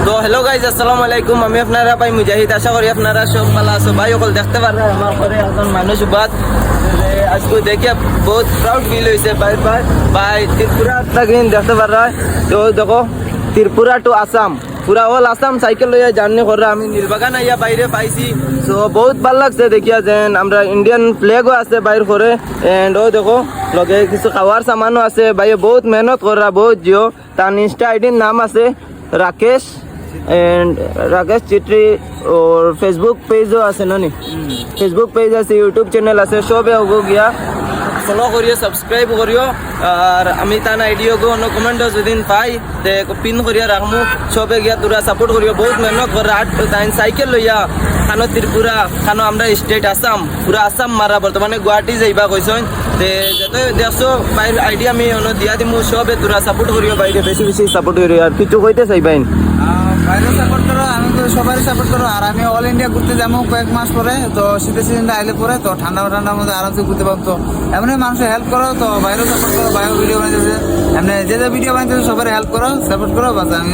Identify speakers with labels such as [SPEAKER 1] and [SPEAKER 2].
[SPEAKER 1] তো hello guys, আসসালামু আলাইকুম। আমি আপনারা ভাই মুজাহিদ, আশা করি আপনারা সব ভালো আছো। ভাই অকল দেখতে পারেন আমার ঘরে একজন মানুষ বাদ আজকে দেখে বহুত প্রাউড ফিল হয়েছে। ভাই ভাই ভাই ত্রিপুরা দেখতে পারেন। তো দেখো ত্রিপুরা টু আসাম, পুরা অল আসাম সাইকেল লইয়া জার্নি করে আমি নীলবাগান আইয়া বাইরে পাইছি। তো বহুত ভাল লাগছে দেখিয়া, যেন আমরা ইন্ডিয়ান ফ্ল্যাগও আছে বাইর করে। এন্ড ও দেখো লগে কিছু খাওয়ার সামানও আছে। ভাই বহুত মেহনত করা, বহুত জিও। তার ইনস্টা আইডির নাম আছে রাকেশ एंड राकेश चिट्री और फेसबुक पेजও আছে নানি, ফেসবুক পেজ আছে, ইউটিউব চ্যানেল আছে, সবে হোক গিয়া ফলো করিও, সাবস্ক্রাইব করিও। আর আমি তার আইডিও গো কমেন্টও যদি পাই তে পিন করিয়া রাখমু, সবে গিয়া তোরা সাপোর্ট করিও। বহুত মেহনত করে আট তাই সাইকেল লইয়া খানো ত্রিপুরা, খানো আমরা স্টেট আসাম, পুরা আসাম মারা বর্তমানে গুয়াহাটি যাইবা কইসন। তে যত দেখছো বাইর আইডিয়া আমি দিয়া দিমু, সবে তোরা সাপোর্ট করিও, বাইরে বেশি বেশি সাপোর্ট করিও। আর কিছু কইতে চাইবাইন?
[SPEAKER 2] বাইরে সাপোর্ট করো, আমি তো সবাই সাপোর্ট করো। আর আমি অল ইন্ডিয়া ঘুরতে যাবো কয়েক মাস পরে, তো শীতের সিজনটা আইলে পরে তো ঠান্ডার মধ্যে আরামসে ঘুরতে পাবো। তো এমনি মানুষের হেল্প করো, তো বাইরেও সাপোর্ট করো, বাইরেও ভিডিও বানাইতেছে, এমনি যে ভিডিও বানাইতেছে সবাই হেল্প করো, সাপোর্ট করো, বাস আমি